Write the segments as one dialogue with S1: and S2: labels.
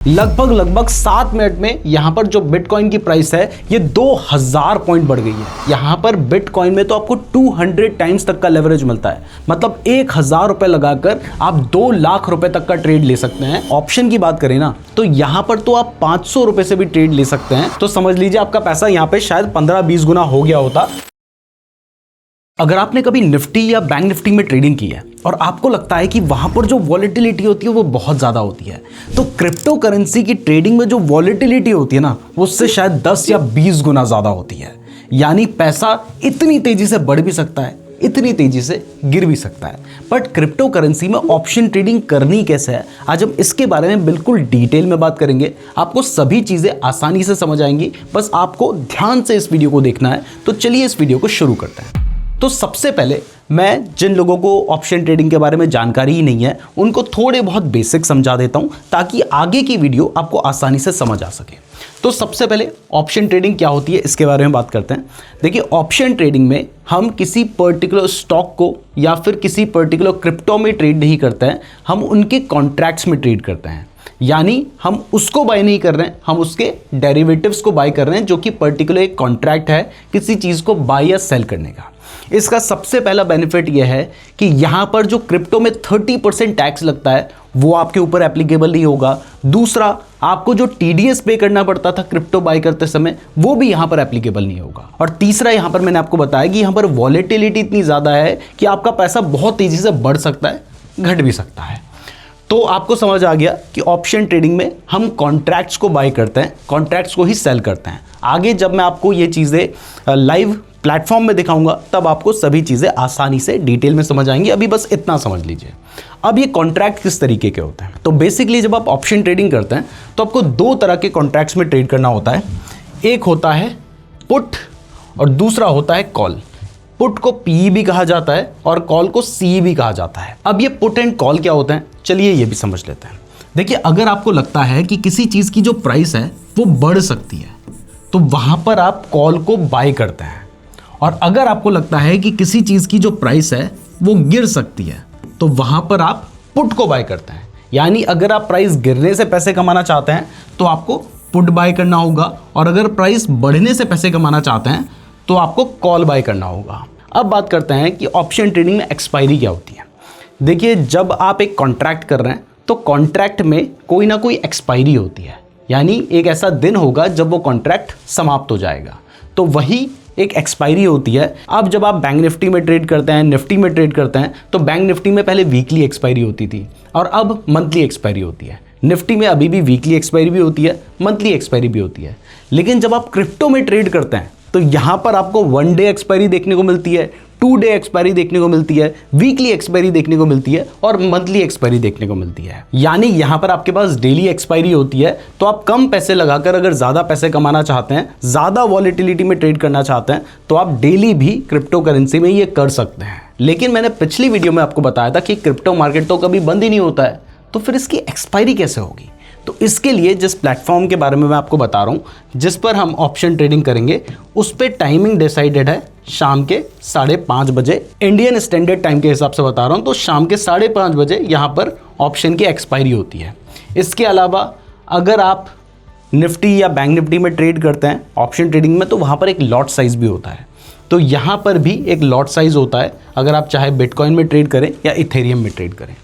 S1: लगभग 7 मिनट में यहाँ पर जो बिटकॉइन की प्राइस है ये 2000 पॉइंट बढ़ गई है। यहाँ पर बिटकॉइन में तो आपको 200 टाइम्स तक का लेवरेज मिलता है, मतलब 1000 रुपए लगाकर आप 2 लाख रुपए तक का ट्रेड ले सकते हैं। ऑप्शन की बात करें ना तो यहाँ पर तो आप 500 रुपए से भी ट्रेड ले सकते हैं। तो समझ लीजिए आपका पैसा यहाँ पे शायद 15-20 गुना हो गया होता। अगर आपने कभी निफ्टी या बैंक निफ्टी में ट्रेडिंग की है और आपको लगता है कि वहां पर जो वॉलेटिलिटी होती है वो बहुत ज़्यादा होती है, तो क्रिप्टो करेंसी की ट्रेडिंग में जो वॉलेटिलिटी होती है ना वो उससे शायद 10 या 20 गुना ज़्यादा होती है। यानी पैसा इतनी तेज़ी से बढ़ भी सकता है, इतनी तेज़ी से गिर भी सकता है। बट क्रिप्टो करेंसी में ऑप्शन ट्रेडिंग करनी कैसे है, आज हम इसके बारे में बिल्कुल डिटेल में बात करेंगे। आपको सभी चीज़ें आसानी से समझ आएंगी, बस आपको ध्यान से इस वीडियो को देखना है। तो चलिए इस वीडियो को शुरू करते हैं। तो सबसे पहले मैं जिन लोगों को ऑप्शन ट्रेडिंग के बारे में जानकारी ही नहीं है उनको थोड़े बहुत बेसिक समझा देता हूं ताकि आगे की वीडियो आपको आसानी से समझ आ सके। तो सबसे पहले ऑप्शन ट्रेडिंग क्या होती है इसके बारे में बात करते हैं। देखिए, ऑप्शन ट्रेडिंग में हम किसी पर्टिकुलर स्टॉक को या फिर किसी पर्टिकुलर क्रिप्टो में ट्रेड नहीं करते हैं, हम उनके कॉन्ट्रैक्ट्स में ट्रेड करते हैं। यानी हम उसको बाय नहीं कर रहे हैं, हम उसके डेरिवेटिव्स को बाय कर रहे हैं, जो कि पर्टिकुलर एक कॉन्ट्रैक्ट है किसी चीज़ को बाय या सेल करने का। इसका सबसे पहला बेनिफिट यह है कि यहां पर जो क्रिप्टो में 30% टैक्स लगता है वो आपके ऊपर एप्लीकेबल नहीं होगा। दूसरा, आपको जो टीडीएस पे करना पड़ता था क्रिप्टो बाय करते समय वो भी यहां पर एप्लीकेबल नहीं होगा। और तीसरा, यहां पर मैंने आपको बताया कि यहां पर वॉलेटिलिटी इतनी ज़्यादा है कि आपका पैसा बहुत तेज़ी से बढ़ सकता है, घट भी सकता है। तो आपको समझ आ गया कि ऑप्शन ट्रेडिंग में हम कॉन्ट्रैक्ट्स को बाय करते हैं, कॉन्ट्रैक्ट्स को ही सेल करते हैं। आगे जब मैं आपको ये चीज़ें लाइव प्लेटफॉर्म में दिखाऊंगा तब आपको सभी चीज़ें आसानी से डिटेल में समझ आएंगी। अभी बस इतना समझ लीजिए। अब ये कॉन्ट्रैक्ट किस तरीके के होते हैं, तो बेसिकली जब आप ऑप्शन ट्रेडिंग करते हैं तो आपको 2 तरह के कॉन्ट्रैक्ट्स में ट्रेड करना होता है। एक होता है पुट और दूसरा होता है कॉल। पुट को पी भी कहा जाता है और कॉल को सी भी कहा जाता है। अब ये पुट एंड कॉल क्या होते हैं, चलिए ये भी समझ लेते हैं। देखिए, अगर आपको लगता है कि किसी चीज़ की जो प्राइस है वो बढ़ सकती है तो वहां पर आप कॉल को बाय करते हैं, और अगर आपको लगता है कि किसी चीज़ की जो प्राइस है वो गिर सकती है तो वहां पर आप पुट को बाय करते हैं। यानी अगर आप प्राइस गिरने से पैसे कमाना चाहते हैं तो आपको पुट बाय करना होगा, और अगर प्राइस बढ़ने से पैसे कमाना चाहते हैं तो आपको कॉल बाय करना होगा। अब बात करते हैं कि ऑप्शन ट्रेडिंग में एक्सपायरी क्या होती है। देखिए, जब आप एक कॉन्ट्रैक्ट कर रहे हैं तो कॉन्ट्रैक्ट में कोई ना कोई एक्सपायरी होती है, यानी एक ऐसा दिन होगा जब वो कॉन्ट्रैक्ट समाप्त हो जाएगा, तो वही एक एक्सपायरी होती है। अब जब आप बैंक निफ्टी में ट्रेड करते हैं, निफ्टी में ट्रेड करते हैं, तो बैंक निफ्टी में पहले वीकली एक्सपायरी होती थी और अब मंथली एक्सपायरी होती है। निफ्टी में अभी भी वीकली एक्सपायरी भी होती है, मंथली एक्सपायरी भी होती है। लेकिन जब आप क्रिप्टो में ट्रेड करते हैं तो यहाँ पर आपको 1 डे एक्सपायरी देखने को मिलती है, 2 डे एक्सपायरी देखने को मिलती है, वीकली एक्सपायरी देखने को मिलती है और मंथली एक्सपायरी देखने को मिलती है। यानी यहाँ पर आपके पास डेली एक्सपायरी होती है। तो आप कम पैसे लगाकर अगर ज़्यादा पैसे कमाना चाहते हैं, ज़्यादा वॉलेटिलिटी में ट्रेड करना चाहते हैं, तो आप डेली भी क्रिप्टो करेंसी में ये कर सकते हैं। लेकिन मैंने पिछली वीडियो में आपको बताया था कि क्रिप्टो मार्केट तो कभी बंद ही नहीं होता है, तो फिर इसकी एक्सपायरी कैसे होगी। तो इसके लिए जिस प्लेटफॉर्म के बारे में मैं आपको बता रहा हूँ, जिस पर हम ऑप्शन ट्रेडिंग करेंगे, उस पर टाइमिंग डिसाइडेड है शाम के 5:30 बजे, इंडियन स्टैंडर्ड टाइम के हिसाब से बता रहा हूँ। तो शाम के 5:30 बजे यहाँ पर ऑप्शन की एक्सपायरी होती है। इसके अलावा अगर आप निफ्टी या बैंक निफ्टी में ट्रेड करते हैं ऑप्शन ट्रेडिंग में, तो वहाँ पर एक लॉट साइज़ भी होता है। तो यहाँ पर भी एक लॉट साइज़ होता है, अगर आप चाहे बिटकॉइन में ट्रेड करें या इथेरियम में ट्रेड करें।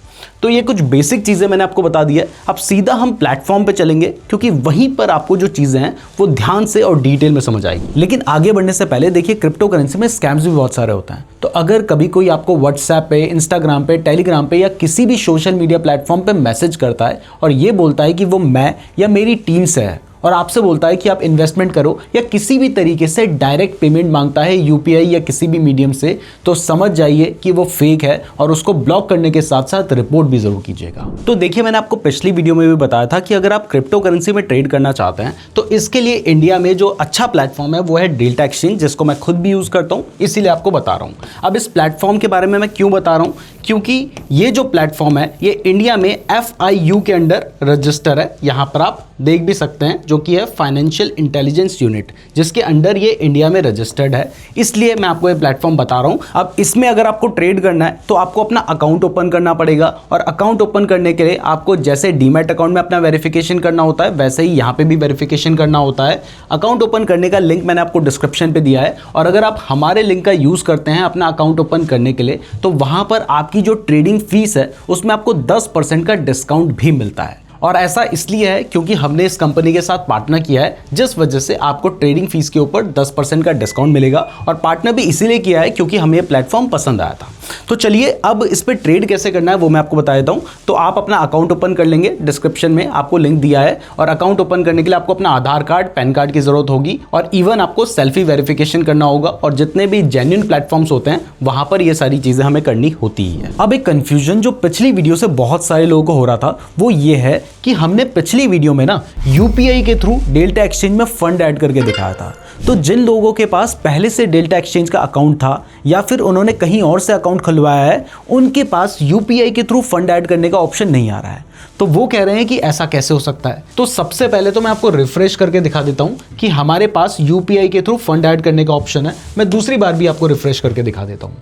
S1: तो ये कुछ बेसिक चीज़ें मैंने आपको बता दी है। अब सीधा हम प्लेटफॉर्म पे चलेंगे, क्योंकि वहीं पर आपको जो चीज़ें हैं वो ध्यान से और डिटेल में समझ आएगी। लेकिन आगे बढ़ने से पहले देखिए, क्रिप्टो करेंसी में स्कैम्स भी बहुत सारे होते हैं। तो अगर कभी कोई आपको व्हाट्सएप पे, इंस्टाग्राम पे, टेलीग्राम पे या किसी भी सोशल मीडिया प्लेटफॉर्म पे मैसेज करता है और ये बोलता है कि वो मैं या मेरी टीम से है और आपसे बोलता है कि आप इन्वेस्टमेंट करो, या किसी भी तरीके से डायरेक्ट पेमेंट मांगता है यूपीआई या किसी भी मीडियम से, तो समझ जाइए कि वो फेक है और उसको ब्लॉक करने के साथ साथ रिपोर्ट भी जरूर कीजिएगा। तो देखिए, मैंने आपको पिछली वीडियो में भी बताया था कि अगर आप क्रिप्टो करेंसी में ट्रेड करना चाहते हैं तो इसके लिए इंडिया में जो अच्छा प्लेटफॉर्म है वो है डेल्टा एक्सचेंज, जिसको मैं खुद भी यूज़ करता हूँ, इसीलिए आपको बता रहा हूँ। अब इस प्लेटफॉर्म के बारे में मैं क्यों बता रहा हूँ, क्योंकि ये जो प्लेटफॉर्म है ये इंडिया में FIU के अंडर रजिस्टर है। यहाँ पर आप देख भी सकते हैं, जो कि है फाइनेंशियल इंटेलिजेंस यूनिट, जिसके अंडर ये इंडिया में रजिस्टर्ड है। इसलिए मैं आपको ये प्लेटफॉर्म बता रहा हूँ। अब इसमें अगर आपको ट्रेड करना है तो आपको अपना अकाउंट ओपन करना पड़ेगा, और अकाउंट ओपन करने के लिए आपको जैसे डीमैट अकाउंट में अपना वेरिफिकेशन करना होता है, वैसे ही यहाँ पे भी वेरिफिकेशन करना होता है। अकाउंट ओपन करने का लिंक मैंने आपको डिस्क्रिप्शन पे दिया है, और अगर आप हमारे लिंक का यूज़ करते हैं अपना अकाउंट ओपन करने के लिए, तो वहाँ पर आपकी जो ट्रेडिंग फीस है उसमें आपको 10% का डिस्काउंट भी मिलता है। और ऐसा इसलिए है क्योंकि हमने इस कंपनी के साथ पार्टनर किया है, जिस वजह से आपको ट्रेडिंग फीस के ऊपर 10% का डिस्काउंट मिलेगा। और पार्टनर भी इसीलिए किया है क्योंकि हमें ये प्लेटफॉर्म पसंद आया था। तो चलिए अब इस पर ट्रेड कैसे करना है वो मैं आपको बता देता हूं। तो आप अपना अकाउंट ओपन कर लेंगे, डिस्क्रिप्शन में आपको लिंक दिया है, और अकाउंट ओपन करने के लिए आपको अपना आधार कार्ड, पैन कार्ड की जरूरत होगी, और इवन आपको सेल्फी वेरिफिकेशन करना होगा। और जितने भी जेन्युइन प्लेटफॉर्म्स होते हैं वहां पर ये सारी चीजें हमें करनी होती ही है। अब एक कंफ्यूजन जो पिछली वीडियो से बहुत सारे लोगों को हो रहा था वो ये है कि हमने पिछली वीडियो में ना यूपीआई के थ्रू डेल्टा एक्सचेंज में फंड ऐड करके दिखाया था। तो जिन लोगों के पास पहले से डेल्टा एक्सचेंज का अकाउंट था या फिर उन्होंने कहीं और से अकाउंट खुलवाया है, उनके पास यूपीआई के थ्रू फंड ऐड करने का ऑप्शन नहीं आ रहा है। तो वो कह रहे हैं कि ऐसा कैसे हो सकता है। तो सबसे पहले तो मैं आपको रिफ्रेश करके दिखा देता हूं कि हमारे पास यूपीआई के थ्रू फंड ऐड करने का ऑप्शन है। मैं दूसरी बार भी आपको रिफ्रेश करके दिखा देता हूं,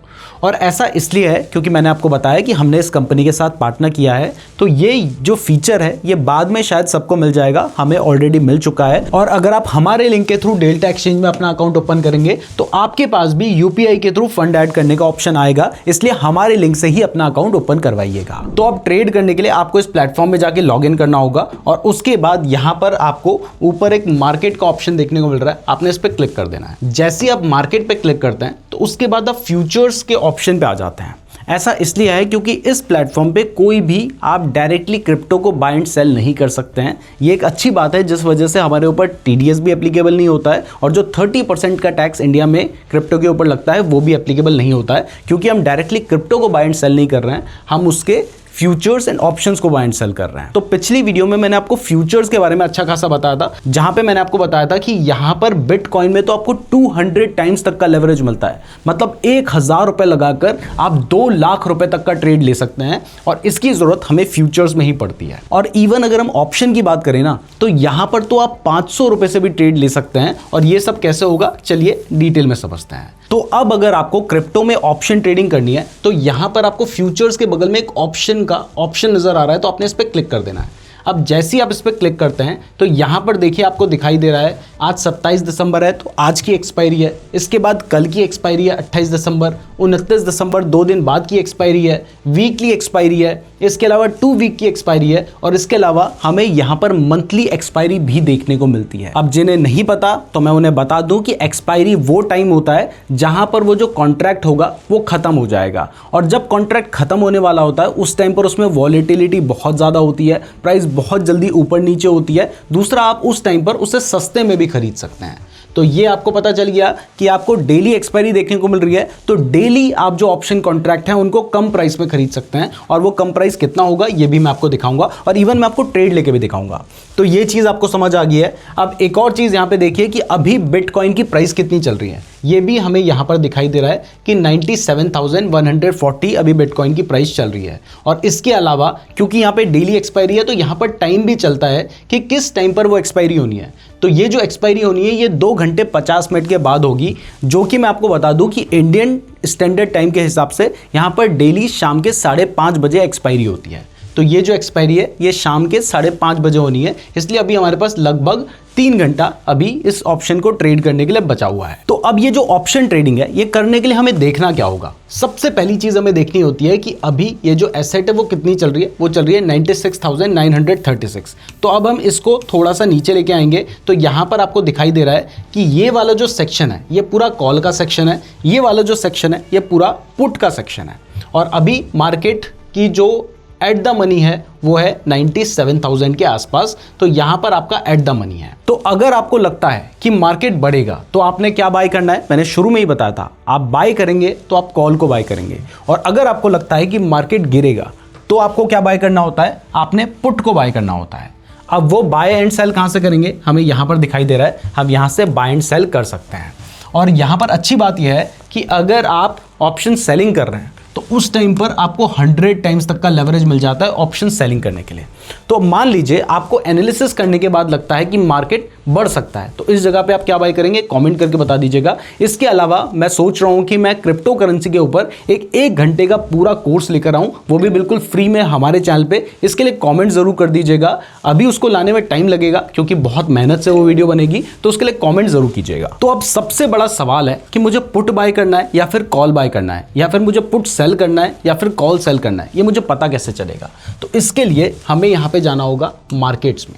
S1: और ऐसा इसलिए है क्योंकि मैंने आपको बताया कि हमने इस कंपनी के साथ पार्टनर किया है। तो ये जो फीचर है ये बाद में शायद सबको मिल जाएगा, हमें ऑलरेडी मिल चुका है। और अगर आप हमारे लिंक के थ्रू डेल्टा एक्सचेंज में अपना अकाउंट ओपन करेंगे तो आपके पास भी यूपीआई के थ्रू फंड ऐड करने का ऑप्शन आएगा, इसलिए हमारे लिंक से ही अपना अकाउंट ओपन करवाइएगा। तो अब ट्रेड करने के लिए आपको इस प्लेटफॉर्म में जाके लॉग इन करना होगा, और उसके बाद यहां पर आपको ऊपर एक मार्केट का ऑप्शन देखने को मिल रहा है, आपने इस पर क्लिक कर देना है। जैसे ही आप मार्केट पे क्लिक करते हैं तो उसके बाद आप फ्यूचर्स के ऑप्शन पे आ जाते हैं। ऐसा इसलिए है क्योंकि इस प्लेटफॉर्म पे कोई भी आप डायरेक्टली क्रिप्टो को बाय एंड सेल नहीं कर सकते हैं। ये एक अच्छी बात है, जिस वजह से हमारे ऊपर टीडीएस भी एप्लीकेबल नहीं होता है, और जो 30% का टैक्स इंडिया में क्रिप्टो के ऊपर लगता है वो भी एप्लीकेबल नहीं होता है, क्योंकि हम डायरेक्टली क्रिप्टो को बाय एंड सेल नहीं कर रहे हैं, हम उसके फ्यूचर्स एंड ऑप्शंस को बाय एंड सेल कर रहे हैं। तो पिछली वीडियो में मैंने आपको फ्यूचर्स के बारे में अच्छा खासा बताया था, जहां पे मैंने आपको बताया था कि यहां पर बिटकॉइन में तो आपको 200 टाइम्स तक का लेवरेज मिलता है। मतलब 1000 रुपए लगाकर आप 2 लाख रुपए तक का ट्रेड ले सकते हैं, और इसकी जरूरत हमें फ्यूचर्स में ही पड़ती है। और इवन अगर हम ऑप्शन की बात करें ना, तो यहां पर तो आप 500 रुपए से भी ट्रेड ले सकते हैं। और ये सब कैसे होगा, चलिए डिटेल में समझते हैं। तो अब अगर आपको क्रिप्टो में ऑप्शन ट्रेडिंग करनी है तो यहां पर आपको फ्यूचर्स के बगल में एक ऑप्शन का ऑप्शन नजर आ रहा है, तो आपने इस पर क्लिक कर देना है। अब जैसे ही आप इस पर क्लिक करते हैं तो यहां पर देखिए आपको दिखाई दे रहा है आज 27 दिसंबर है, तो आज की एक्सपायरी है। इसके बाद कल की एक्सपायरी है 28 दिसंबर, 29 दिसंबर 2 दिन बाद की एक्सपायरी है, वीकली एक्सपायरी है, इसके अलावा 2 वीक की एक्सपायरी है, और इसके अलावा हमें यहां पर मंथली एक्सपायरी भी देखने को मिलती है। अब जिन्हें नहीं पता तो मैं उन्हें बता दूं कि एक्सपायरी वो टाइम होता है जहां पर वो जो कॉन्ट्रैक्ट होगा वो खत्म हो जाएगा, और जब कॉन्ट्रैक्ट खत्म होने वाला होता है उस टाइम पर उसमें वॉलेटिलिटी बहुत ज्यादा होती है, प्राइस बहुत जल्दी ऊपर नीचे होती है। दूसरा, आप उस टाइम पर उसे सस्ते में भी खरीद सकते हैं। तो ये आपको पता चल गया कि आपको डेली एक्सपायरी देखने को मिल रही है, तो डेली आप जो ऑप्शन कॉन्ट्रैक्ट हैं उनको कम प्राइस में खरीद सकते हैं, और वो कम प्राइस कितना होगा ये भी मैं आपको दिखाऊंगा, और इवन मैं आपको ट्रेड लेके भी दिखाऊंगा। तो ये चीज़ आपको समझ आ गई है। अब एक और चीज़ यहाँ पे देखिए कि अभी बिटकॉइन की प्राइस कितनी चल रही है, ये भी हमें यहाँ पर दिखाई दे रहा है कि 97,140 अभी बिटकॉइन की प्राइस चल रही है। और इसके अलावा क्योंकि यहाँ पे डेली एक्सपायरी है तो यहाँ पर टाइम भी चलता है कि किस टाइम पर वो एक्सपायरी होनी है। तो ये जो एक्सपायरी होनी है ये 2 घंटे 50 मिनट के बाद होगी, जो कि मैं आपको बता दूं कि इंडियन स्टैंडर्ड टाइम के हिसाब से यहाँ पर डेली शाम के 5:30 बजे एक्सपायरी होती है। तो ये जो एक्सपायरी है ये शाम के 5:30 बजे होनी है, इसलिए अभी हमारे पास लगभग 3 घंटा अभी इस ऑप्शन को ट्रेड करने के लिए बचा हुआ है। तो अब ये जो ऑप्शन ट्रेडिंग है ये करने के लिए हमें देखना क्या होगा। सबसे पहली चीज हमें देखनी होती है कि अभी ये जो एसेट है वो कितनी चल रही है, वो चल रही है 96,936। तो अब हम इसको थोड़ा सा नीचे लेके आएंगे तो यहाँ पर आपको दिखाई दे रहा है कि ये वाला जो सेक्शन है ये पूरा कॉल का सेक्शन है, ये वाला जो सेक्शन है ये पूरा पुट का सेक्शन है, और अभी मार्केट की जो एट द मनी है वो है 97,000 के आसपास। तो यहां पर आपका एट द मनी है। तो अगर आपको लगता है कि मार्केट बढ़ेगा तो आपने क्या बाय करना है, मैंने शुरू में ही बताया था, आप बाय करेंगे तो आप कॉल को बाय करेंगे, और अगर आपको लगता है कि मार्केट गिरेगा तो आपको क्या बाय करना होता है, आपने पुट को बाय करना होता है। अब वो बाय एंड सेल कहां से करेंगे, हमें यहां पर दिखाई दे रहा है, हम यहां से बाय एंड सेल कर सकते हैं। और यहां पर अच्छी बात यह है कि अगर आप ऑप्शन सेलिंग कर रहे हैं तो उस टाइम पर आपको 100 टाइम्स तक का लेवरेज मिल जाता है ऑप्शन सेलिंग करने के लिए। तो मान लीजिए आपको एनालिसिस करने के बाद लगता है कि मार्केट बढ़ सकता है, तो इस जगह पे आप क्या बाय करेंगे, कमेंट करके बता दीजिएगा। इसके अलावा मैं सोच रहा हूं कि मैं क्रिप्टो करेंसी के ऊपर एक घंटे का पूरा कोर्स लेकर आऊं, वो भी बिल्कुल फ्री में हमारे चैनल पे। इसके लिए कमेंट जरूर कर दीजिएगा। अभी उसको लाने में टाइम लगेगा क्योंकि बहुत मेहनत से वो वीडियो बनेगी, तो उसके लिए कमेंट जरूर कीजिएगा। तो अब सबसे बड़ा सवाल है कि मुझे पुट बाय करना है या फिर कॉल बाय करना है, या फिर मुझे पुट सेल करना है या फिर कॉल सेल करना है, ये मुझे पता कैसे चलेगा। तो इसके लिए हमें यहाँ पे जाना होगा मार्केट्स में।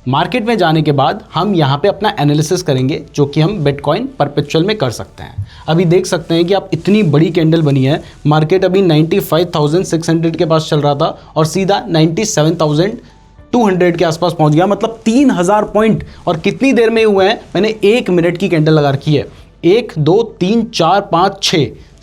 S1: मार्केट में जाने के बाद हम यहाँ पे अपना एनालिसिस करेंगे, जो कि हम बिटकॉइन परपेचुअल में कर सकते हैं। अभी देख सकते हैं कि आप इतनी बड़ी कैंडल बनी है, मार्केट अभी 95,600 के पास चल रहा था और सीधा 97,200 के आसपास पहुंच गया, मतलब 3,000 पॉइंट। और कितनी देर में हुए हैं, मैंने 1 मिनट की कैंडल लगा रखी है। 1 2 3 4 5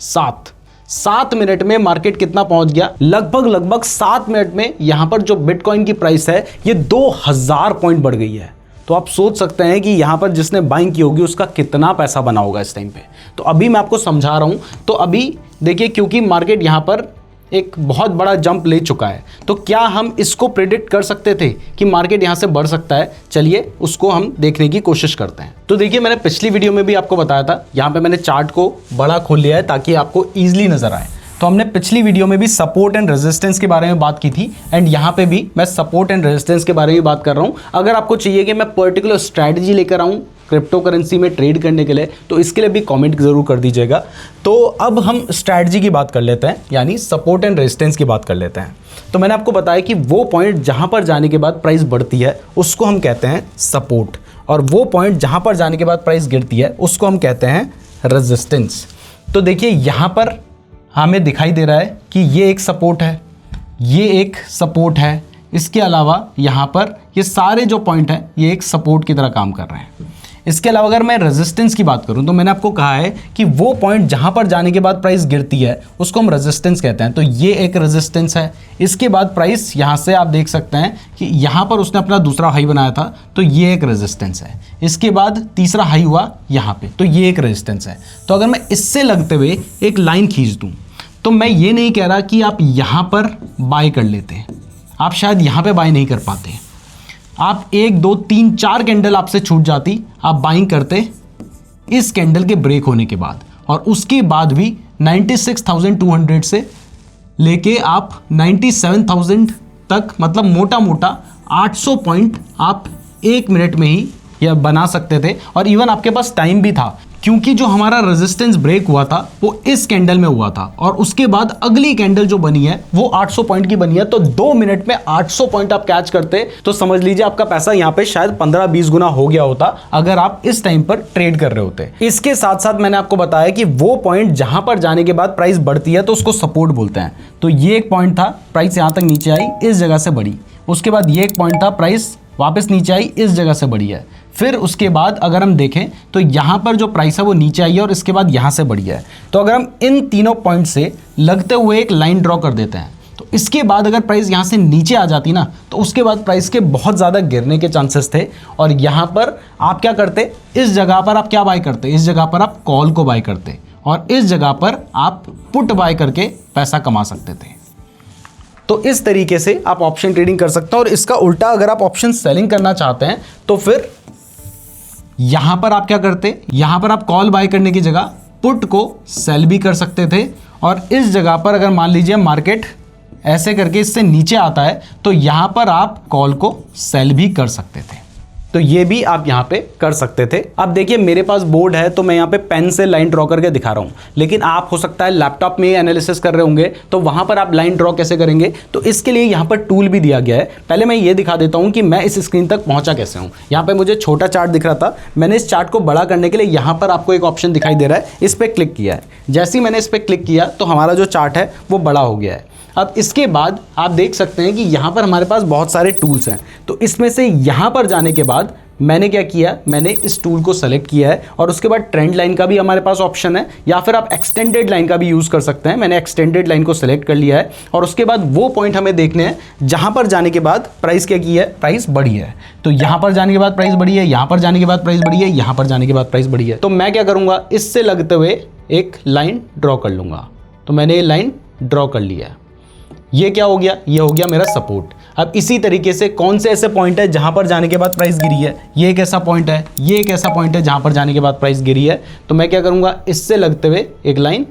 S1: 6 7 मिनट में मार्केट कितना पहुंच गया, लगभग 7 मिनट में यहां पर जो बिटकॉइन की प्राइस है ये 2,000 पॉइंट बढ़ गई है। तो आप सोच सकते हैं कि यहां पर जिसने बाइंग की होगी उसका कितना पैसा बना होगा इस टाइम पे। तो अभी मैं आपको समझा रहा हूं। तो अभी देखिए, क्योंकि मार्केट यहां पर एक बहुत बड़ा जंप ले चुका है, तो क्या हम इसको प्रेडिक्ट कर सकते थे कि मार्केट यहां से बढ़ सकता है? चलिए उसको हम देखने की कोशिश करते हैं। तो देखिए, मैंने पिछली वीडियो में भी आपको बताया था, यहां पे मैंने चार्ट को बड़ा खोल लिया है ताकि आपको ईजिली नजर आए। तो हमने पिछली वीडियो में भी सपोर्ट एंड रेजिस्टेंस के बारे में बात की थी, एंड यहाँ पे भी मैं सपोर्ट एंड रेजिस्टेंस के बारे में बात कर रहा हूँ। अगर आपको चाहिए कि मैं पर्टिकुलर स्ट्रैटेजी लेकर आऊँ क्रिप्टो करेंसी में ट्रेड करने के लिए, तो इसके लिए भी कमेंट जरूर कर दीजिएगा। तो अब हम स्ट्रैटेजी की बात कर लेते हैं, यानी सपोर्ट एंड रेजिस्टेंस की बात कर लेते हैं। तो मैंने आपको बताया कि वो पॉइंट जहाँ पर जाने के बाद प्राइस बढ़ती है उसको हम कहते हैं सपोर्ट, और वो पॉइंट जहाँ पर जाने के बाद प्राइस गिरती है उसको हम कहते हैं रेजिस्टेंस। तो देखिए, यहाँ पर हमें दिखाई दे रहा है कि ये एक सपोर्ट है, ये एक सपोर्ट है। इसके अलावा यहाँ पर ये सारे जो पॉइंट हैं ये एक सपोर्ट की तरह काम कर रहे हैं। इसके अलावा अगर मैं रेजिस्टेंस की बात करूं, तो मैंने आपको कहा है कि वो पॉइंट जहां पर जाने के बाद प्राइस गिरती है उसको हम रेजिस्टेंस कहते हैं। तो ये एक रेजिस्टेंस है। इसके बाद प्राइस यहां से आप देख सकते हैं कि यहां पर उसने अपना दूसरा हाई बनाया था, तो ये एक रेजिस्टेंस है। इसके बाद तीसरा हाई हुआ यहां पे, तो ये एक रेजिस्टेंस है। तो अगर मैं इससे लगते हुए एक लाइन खींच दूं, तो मैं ये नहीं कह रहा कि आप यहां पर बाय कर लेते, आप शायद यहां पे बाय नहीं कर पाते। आप 1 2 3 4 कैंडल आपसे छूट जाती, आप बाइंग करते इस कैंडल के ब्रेक होने के बाद, और उसके बाद भी 96,200 से लेके आप 97,000 तक, मतलब मोटा मोटा 800 पॉइंट आप 1 मिनट में ही यह बना सकते थे। और इवन आपके पास टाइम भी था, क्योंकि जो हमारा रेजिस्टेंस ब्रेक हुआ था वो इस कैंडल में हुआ था, और उसके बाद अगली कैंडल जो बनी है वो 800 पॉइंट की बनी है। तो 2 मिनट में 800 पॉइंट आप कैच करते, तो समझ लीजिए आपका पैसा यहाँ पे शायद 15-20 गुना हो गया होता अगर आप इस टाइम पर ट्रेड कर रहे होते। इसके साथ साथ मैंने आपको बताया कि वो पॉइंट जहां पर जाने के बाद प्राइस बढ़ती है तो उसको सपोर्ट बोलते हैं। तो ये एक पॉइंट था, प्राइस यहां तक नीचे आई, इस जगह से बढ़ी। उसके बाद ये एक पॉइंट था, प्राइस वापस नीचे आई, इस जगह से बढ़ी है। फिर उसके बाद अगर हम देखें तो यहाँ पर जो प्राइस है वो नीचे आई है, और इसके बाद यहाँ से बढ़ी है। तो अगर हम इन तीनों पॉइंट से लगते हुए एक लाइन ड्रॉ कर देते हैं, तो इसके बाद अगर प्राइस यहाँ से नीचे आ जाती ना, तो उसके बाद प्राइस के बहुत ज़्यादा गिरने के चांसेस थे। और यहाँ पर आप क्या करते, इस जगह पर आप क्या बाय करते, इस जगह पर आप कॉल को बाय करते, और इस जगह पर आप पुट बाय करके पैसा कमा सकते थे। तो इस तरीके से आप ऑप्शन ट्रेडिंग कर सकते हैं। और इसका उल्टा अगर आप ऑप्शन सेलिंग करना चाहते हैं, तो फिर यहां पर आप क्या करते, यहां पर आप कॉल बाय करने की जगह पुट को सेल भी कर सकते थे। और इस जगह पर अगर मान लीजिए मार्केट ऐसे करके इससे नीचे आता है, तो यहां पर आप कॉल को सेल भी कर सकते थे। तो ये भी आप यहाँ पे कर सकते थे। अब देखिए, मेरे पास बोर्ड है तो मैं यहाँ पे पेन से लाइन ड्रॉ करके दिखा रहा हूँ, लेकिन आप हो सकता है लैपटॉप में एनालिसिस कर रहे होंगे, तो वहाँ पर आप लाइन ड्रॉ कैसे करेंगे, तो इसके लिए यहाँ पर टूल भी दिया गया है। पहले मैं ये दिखा देता हूँ कि मैं इस स्क्रीन तक पहुँचा कैसे हूँ। यहाँ पे मुझे छोटा चार्ट दिख रहा था, मैंने इस चार्ट को बड़ा करने के लिए यहाँ पर आपको एक ऑप्शन दिखाई दे रहा है, इस पर क्लिक किया है। जैसे ही मैंने इस पर क्लिक किया तो हमारा जो चार्ट है वो बड़ा हो गया है। अब इसके बाद आप देख सकते हैं कि यहाँ पर हमारे पास बहुत सारे टूल्स हैं, तो इसमें से यहाँ पर जाने के बाद मैंने क्या किया, मैंने इस टूल को सेलेक्ट किया है, और उसके बाद ट्रेंड लाइन का भी हमारे पास ऑप्शन है, या फिर आप एक्सटेंडेड लाइन का भी यूज़ कर सकते हैं। मैंने एक्सटेंडेड लाइन को सेलेक्ट कर लिया है, और उसके बाद वो पॉइंट हमें देखने हैं जहाँ पर जाने के बाद प्राइस क्या की है, प्राइस बढ़ी है। तो यहाँ पर जाने के बाद प्राइस बढ़ी है, यहाँ पर जाने के बाद प्राइस बढ़ी है, यहाँ पर जाने के बाद प्राइस बढ़ी है। तो मैं क्या करूँगा, इससे लगते हुए एक लाइन ड्रॉ कर लूँगा। तो मैंने ये लाइन ड्रॉ कर लिया है। ये क्या हो गया, ये हो गया मेरा सपोर्ट। अब इसी तरीके से कौन से ऐसे पॉइंट है जहां पर जाने के बाद प्राइस गिरी है, ये एक ऐसा पॉइंट है, ये एक ऐसा पॉइंट है जहां पर जाने के बाद प्राइस गिरी है। तो मैं क्या करूंगा, इससे लगते हुए एक लाइन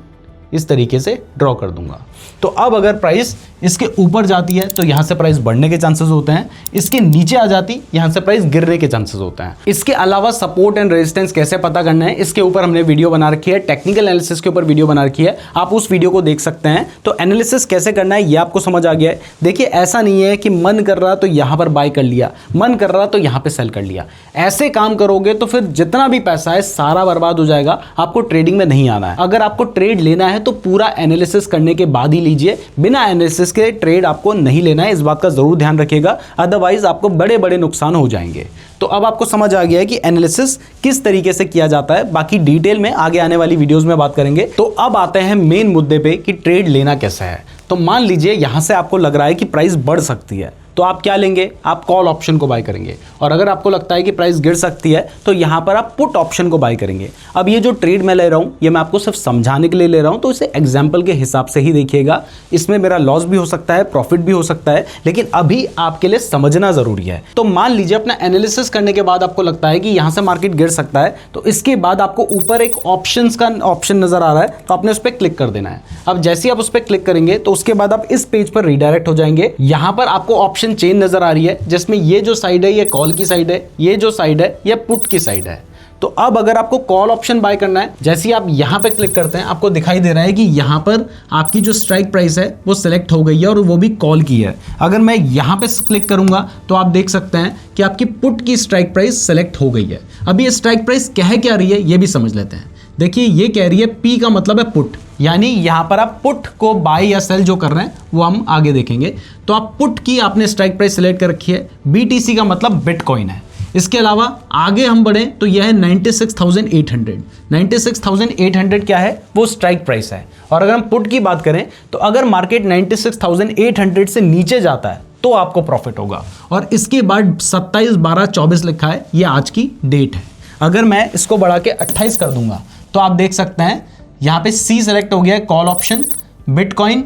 S1: इस तरीके से ड्रॉ कर दूंगा। तो अब अगर प्राइस इसके ऊपर जाती है तो यहाँ से प्राइस बढ़ने के चांसेस होते हैं, इसके नीचे आ जाती यहाँ से प्राइस गिरने के चांसेस होते हैं। इसके अलावा सपोर्ट एंड रेजिस्टेंस कैसे पता करना है, इसके ऊपर हमने वीडियो बना रखी है, टेक्निकल एनालिसिस के ऊपर वीडियो बना रखी है, आप उस वीडियो को देख सकते हैं। तो एनालिसिस कैसे करना है ये आपको समझ आ गया है। देखिए ऐसा नहीं है कि मन कर रहा तो यहाँ पर बाय कर लिया, मन कर रहा तो यहाँ पे सेल कर लिया। ऐसे काम करोगे तो फिर जितना भी पैसा है सारा बर्बाद हो जाएगा, आपको ट्रेडिंग में नहीं आना है। अगर आपको ट्रेड लेना है तो पूरा एनालिसिस करने के बाद ही लीजिए, बिना एनालिसिस के ट्रेड आपको नहीं लेना है, इस बात का जरूर ध्यान रखिएगा, अदरवाइज आपको बड़े बड़े नुकसान हो जाएंगे। तो अब आपको समझ आ गया है कि एनालिसिस किस तरीके से किया जाता है, बाकी डिटेल में आगे आने वाली वीडियोस में बात करेंगे। तो अब आते हैं मेन मुद्दे पे कि ट्रेड लेना कैसा है। तो मान लीजिए यहां से आपको लग रहा है कि प्राइस बढ़ सकती है, तो आप क्या लेंगे, आप कॉल ऑप्शन को बाय करेंगे। और अगर आपको लगता है कि प्राइस गिर सकती है तो यहां पर आप पुट ऑप्शन को बाय करेंगे। अब ये जो ट्रेड मैं ले रहा हूं ये मैं आपको सिर्फ समझाने के लिए ले रहा हूं, तो इसे एग्जांपल के हिसाब से ही देखिएगा। इसमें मेरा लॉस भी हो सकता है, प्रॉफिट भी हो सकता है, लेकिन अभी आपके लिए समझना जरूरी है। तो मान लीजिए अपना एनालिसिस करने के बाद आपको लगता है कि यहां से मार्केट गिर सकता है, तो इसके बाद आपको ऊपर एक ऑप्शंस का ऑप्शन नजर आ रहा है, तो आपने उस पर क्लिक कर देना है। अब जैसे ही आप उस पर क्लिक करेंगे तो उसके बाद आप इस पेज पर रिडायरेक्ट हो जाएंगे। यहां पर आपको ऑप्शन चेन नजर आ रही है, जिसमें ये जो साइड है ये कॉल की साइड है, ये जो साइड है ये पुट की साइड है। तो अब अगर आपको कॉल ऑप्शन बाय करना है, जैसे ही आप यहां पे क्लिक करते हैं आपको दिखाई दे रहा है कि यहां पर आपकी जो स्ट्राइक प्राइस है वो सिलेक्ट हो गई है और वो भी कॉल की है। अगर मैं यहां पे क्लिक करूंगा तो आप देख सकते हैं कि आपकी पुट की स्ट्राइक प्राइस सिलेक्ट हो गई है। अभी ये स्ट्राइक प्राइस कह क्या रही है ये भी समझ लेते हैं। देखिए ये कह रही है पी का मतलब है पुट, यानी यहां पर आप पुट को बाय या सेल जो कर रहे हैं वो हम आगे देखेंगे। तो आप पुट की आपने स्ट्राइक प्राइस सिलेक्ट कर रखी है, बीटीसी का मतलब बिटकॉइन है। इसके अलावा आगे हम बढ़े तो यह है 96,800। 96,800 क्या है, वो स्ट्राइक प्राइस है। और अगर हम पुट की बात करें तो अगर मार्केट 96,800 से नीचे जाता है तो आपको प्रॉफिट होगा। और इसके बाद 27/12/24 लिखा है, ये आज की डेट है। अगर मैं इसको बढ़ा के 28 कर दूंगा तो आप देख सकते हैं यहां पे सी सेलेक्ट हो गया है, call option, bitcoin,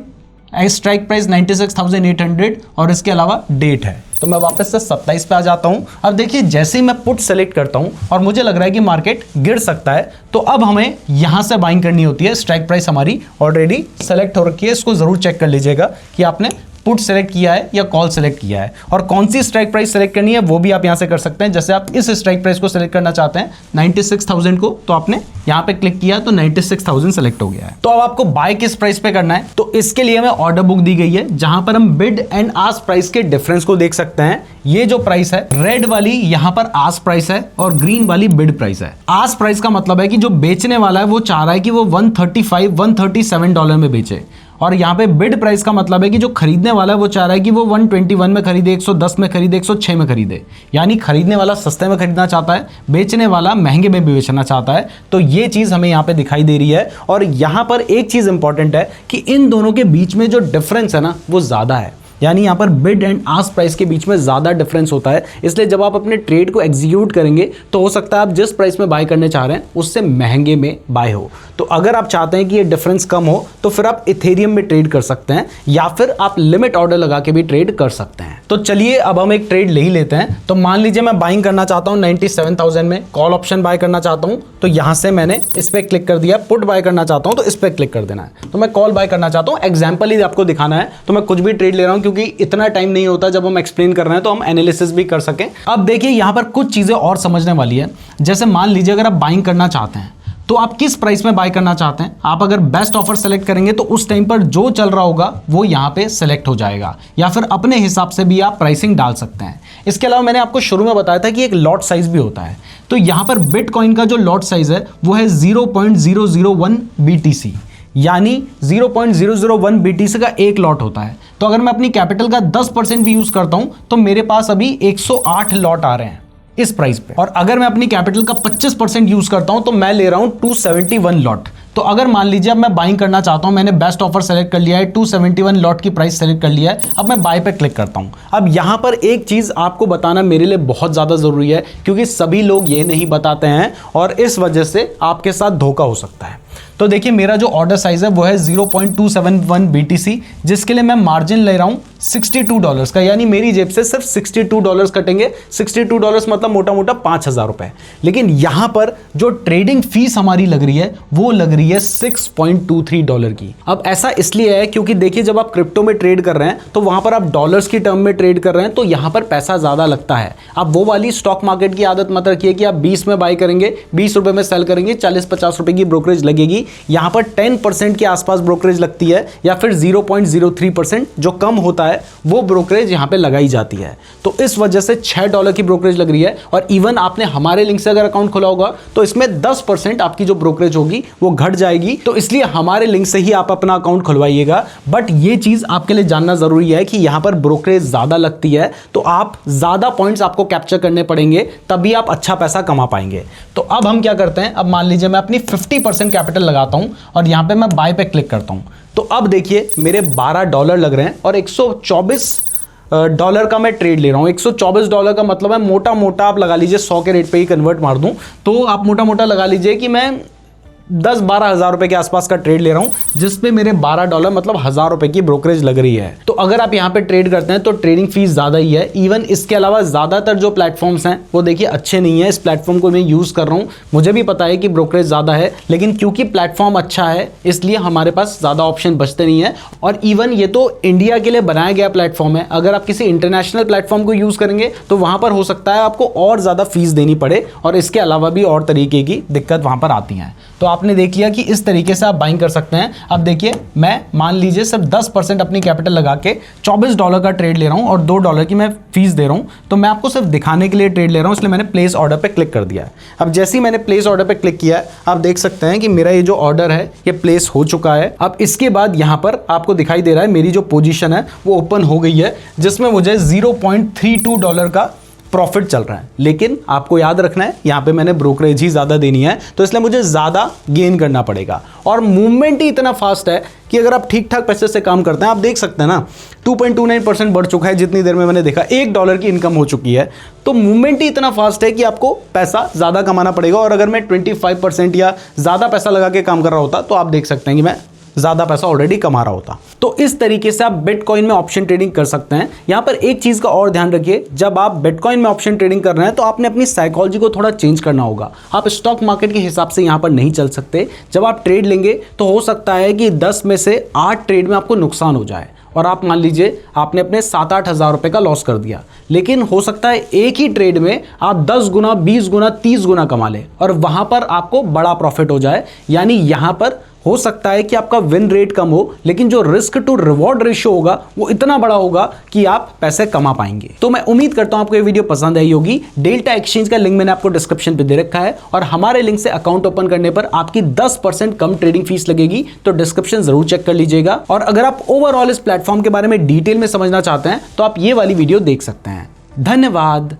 S1: strike price 96,800 और इसके अलावा डेट है। तो मैं वापस से 27 पे आ जाता हूं। अब देखिए जैसे ही मैं पुट सेलेक्ट करता हूं और मुझे लग रहा है कि मार्केट गिर सकता है, तो अब हमें यहां से बाइंग करनी होती है। स्ट्राइक प्राइस हमारी ऑलरेडी सेलेक्ट हो रखी है, इसको जरूर चेक कर लीजिएगा कि आपने पुट सेलेक्ट किया है या कॉल सेलेक्ट किया है, और कौन सी स्ट्राइक प्राइस सेलेक्ट करनी है वो भी आप यहां से कर सकते हैं। जैसे आप इस स्ट्राइक प्राइस को सेलेक्ट करना चाहते हैं 96,000 को, तो आपने यहां पे क्लिक किया तो 96,000 सेलेक्ट हो गया है। तो अब आपको बाय किस प्राइस पे करना है, तो इसके लिए हमें ऑर्डर बुक दी गई है जहां पर हम बिड एंड आस्क प्राइस के डिफरेंस को देख सकते हैं। ये जो प्राइस है रेड वाली यहां पर आस्क प्राइस है और ग्रीन वाली बिड प्राइस है। आस्क प्राइस का मतलब है कि जो बेचने वाला है वो चाह रहा है कि वो $137 में बेचे, और यहाँ पे बिड प्राइस का मतलब है कि जो खरीदने वाला है वो चाह रहा है कि वो 121 में खरीदे, 110 में खरीदे, 106 में खरीदे। यानी खरीदने वाला सस्ते में खरीदना चाहता है, बेचने वाला महंगे में भी बेचना चाहता है। तो ये चीज़ हमें यहाँ पे दिखाई दे रही है। और यहाँ पर एक चीज़ इंपॉर्टेंट है कि इन दोनों के बीच में जो डिफरेंस है ना वो ज़्यादा है, यानी यहाँ पर बिड एंड आस्क प्राइस के बीच में ज़्यादा डिफरेंस होता है। इसलिए जब आप अपने ट्रेड को एग्जीक्यूट करेंगे तो हो सकता है आप जिस प्राइस में बाय करने चाह रहे हैं उससे महंगे में बाय हो। तो अगर आप चाहते हैं कि ये डिफरेंस कम हो तो फिर आप इथेरियम में ट्रेड कर सकते हैं, या फिर आप लिमिट ऑर्डर लगा के भी ट्रेड कर सकते हैं। तो चलिए अब हम एक ट्रेड ले ही लेते हैं। तो मान लीजिए मैं बाइंग करना चाहता हूँ 97,000 में, कॉल ऑप्शन बाय करना चाहता हूँ, तो यहाँ से मैंने इस पर क्लिक कर दिया। पुट बाय करना चाहता हूँ तो इस पर क्लिक कर देना है। तो मैं कॉल बाय करना चाहता हूँ, एग्जाम्पल ही आपको दिखाना है, तो मैं कुछ भी ट्रेड ले रहा हूँ क्योंकि इतना टाइम नहीं होता जब हम एक्सप्लेन कर रहे हैं तो हम एनालिसिस भी कर सकें। अब देखिए यहाँ पर कुछ चीजें और समझने वाली है। जैसे मान लीजिए अगर आप बाइंग करना चाहते हैं तो आप किस प्राइस में बाय करना चाहते हैं, आप अगर बेस्ट ऑफर सेलेक्ट करेंगे तो उस टाइम पर जो चल रहा होगा वो यहाँ पे सेलेक्ट हो जाएगा, या फिर अपने हिसाब से भी आप प्राइसिंग डाल सकते हैं। इसके अलावा मैंने आपको शुरू में बताया था कि एक लॉट साइज भी होता है। तो यहाँ पर बिटकॉइन का जो लॉट साइज है वो है 0.001 BTC, यानी 0.001 BTC का एक लॉट होता है। तो अगर मैं अपनी कैपिटल का 10% भी यूज करता हूं तो मेरे पास अभी 108 लॉट आ रहे हैं इस प्राइस पे, और अगर मैं अपनी कैपिटल का 25% यूज करता हूं तो मैं ले रहा हूं 271 लॉट। तो अगर मान लीजिए अब मैं बाइंग करना चाहता हूं, मैंने बेस्ट ऑफर सेलेक्ट कर लिया है, 271 लॉट की प्राइस सेलेक्ट कर लिया है, अब मैं बाय पे क्लिक करता हूं। अब यहां पर एक चीज आपको बताना मेरे लिए बहुत ज्यादा जरूरी है, क्योंकि सभी लोग ये नहीं बताते हैं और इस वजह से आपके साथ धोखा हो सकता है। तो देखिए मेरा जो ऑर्डर साइज है वो है 0.271 BTC, जिसके लिए मैं मार्जिन ले रहा हूं $62 का, यानी मेरी जेब से सिर्फ $62 कटेंगे। $62 मतलब मोटा मोटा 5,000 रुपए। लेकिन यहां पर जो ट्रेडिंग फीस हमारी लग रही है वो लग रही है $6.23 की। अब ऐसा इसलिए है क्योंकि देखिए जब आप क्रिप्टो में ट्रेड कर रहे हैं तो वहां पर आप डॉलर्स की टर्म में ट्रेड कर रहे हैं, तो यहां पर पैसा ज्यादा लगता है। आप वो वाली स्टॉक मार्केट की आदत मत रखिए कि आप 20 में बाय करेंगे, 20 रुपए में सेल करेंगे, 40-50 रुपए की ब्रोकरेज लगेगी। यहां पर 10% के आसपास ब्रोकरेज लगती है, या फिर 0.03% जो कम होता है वो ब्रोकरेज यहां पे लगाई जाती है। तो इस वजह से $6 की ब्रोकरेज लग रही है। और इवन आपने हमारे लिंक से अगर अकाउंट खोला होगा तो इसमें 10% आपकी जो ब्रोकरेज होगी वो घट जाएगी। तो इसलिए हमारे लिंक से ही आप अपना अकाउंट खुलवाइएगा। बट ये चीज आपके लिए जानना जरूरी है कि यहां पर ब्रोकरेज ज्यादा लगती है, तो आप ज्यादा पॉइंट्स आपको कैप्चर करने पड़ेंगे, तभी आप अच्छा पैसा कमा पाएंगे। तो अब हम क्या करते हैं, अब मान लीजिए मैं अपनी 50% कैपिटल लगाता हूं और यहां पे मैं बाय पे क्लिक करता हूं। तो अब देखिए मेरे $12 लग रहे हैं और $124 का मैं ट्रेड ले रहा हूं। $124 का मतलब है मोटा मोटा आप लगा लीजिए 100 के रेट पे ही कन्वर्ट मार दूं तो आप मोटा मोटा लगा लीजिए कि मैं 10-12 हज़ार रुपए के आसपास का ट्रेड ले रहा हूं, जिसपे मेरे $12 मतलब 1,000 रुपए की ब्रोकरेज लग रही है। तो अगर आप यहां पे ट्रेड करते हैं तो ट्रेडिंग फीस ज्यादा ही है। इवन इसके अलावा ज्यादातर जो प्लेटफॉर्म्स हैं वो देखिए अच्छे नहीं है। इस प्लेटफॉर्म को मैं यूज कर रहा हूं, मुझे भी पता है कि ब्रोकरेज ज्यादा है, लेकिन क्योंकि प्लेटफॉर्म अच्छा है इसलिए हमारे पास ज्यादा ऑप्शन बचते नहीं है। और इवन ये तो इंडिया के लिए बनाया गया प्लेटफॉर्म है, अगर आप किसी इंटरनेशनल प्लेटफॉर्म को यूज करेंगे तो वहां पर हो सकता है आपको और ज्यादा फीस देनी पड़े, और इसके अलावा भी और तरीके की दिक्कत वहां पर आती है। तो आपने देख लिया कि इस तरीके से आप बाइंग कर सकते हैं। अब देखिए मैं मान लीजिए सिर्फ 10% अपनी कैपिटल लगा के $24 का ट्रेड ले रहा हूं और $2 की मैं फीस दे रहा हूं। तो मैं आपको सिर्फ दिखाने के लिए ट्रेड ले रहा हूं, इसलिए मैंने प्लेस ऑर्डर पे क्लिक कर दिया है। अब जैसे ही मैंने प्लेस ऑर्डर पे क्लिक किया है आप देख सकते हैं कि मेरा ये जो ऑर्डर है ये प्लेस हो चुका है। अब इसके बाद यहां पर आपको दिखाई दे रहा है मेरी जो पोजीशन है वो ओपन हो गई है, जिसमें मुझे $0.32 का प्रॉफिट चल रहा है। लेकिन आपको याद रखना है यहाँ पे मैंने ब्रोकरेज ही ज़्यादा देनी है, तो इसलिए मुझे ज़्यादा गेन करना पड़ेगा। और मूवमेंट ही इतना फास्ट है कि अगर आप ठीक ठाक पैसे से काम करते हैं, आप देख सकते हैं ना 2.29% बढ़ चुका है जितनी देर में मैंने देखा, $1 की इनकम हो चुकी है। तो मूवमेंट ही इतना फास्ट है कि आपको पैसा ज़्यादा कमाना पड़ेगा। और अगर मैं 25% या ज़्यादा पैसा लगा के काम कर रहा होता तो आप देख सकते हैं कि मैं ज्यादा पैसा ऑलरेडी कमा रहा होता। तो इस तरीके से आप बिटकॉइन में ऑप्शन ट्रेडिंग कर सकते हैं। यहां पर एक चीज का और ध्यान रखिए, जब आप बिटकॉइन में ऑप्शन ट्रेडिंग कर रहे हैं तो आपने अपनी साइकोलॉजी को थोड़ा चेंज करना होगा। आप स्टॉक मार्केट के हिसाब से यहां पर नहीं चल सकते। जब आप ट्रेड लेंगे तो हो सकता है कि 10 में से 8 ट्रेड में आपको नुकसान हो जाए और आप मान लीजिए आपने अपने 7-8 हज़ार रुपए का लॉस कर दिया। लेकिन हो सकता है एक ही ट्रेड में आप 10 गुना, 20 गुना, 30 गुना कमा ले और वहां पर आपको बड़ा प्रॉफिट हो जाए। यानी यहां पर हो सकता है कि आपका विन रेट कम हो, लेकिन जो रिस्क टू रिवॉर्ड रेशियो होगा वो इतना बड़ा होगा कि आप पैसे कमा पाएंगे। तो मैं उम्मीद करता हूं आपको ये वीडियो पसंद आई होगी। डेल्टा एक्सचेंज का लिंक मैंने आपको डिस्क्रिप्शन पे दे रखा है और हमारे लिंक से अकाउंट ओपन करने पर आपकी 10% कम ट्रेडिंग फीस लगेगी। तो डिस्क्रिप्शन जरूर चेक कर लीजिएगा। और अगर आप ओवरऑल इस प्लेटफॉर्म के बारे में डिटेल में समझना चाहते हैं तो आप ये वाली वीडियो देख सकते हैं। धन्यवाद।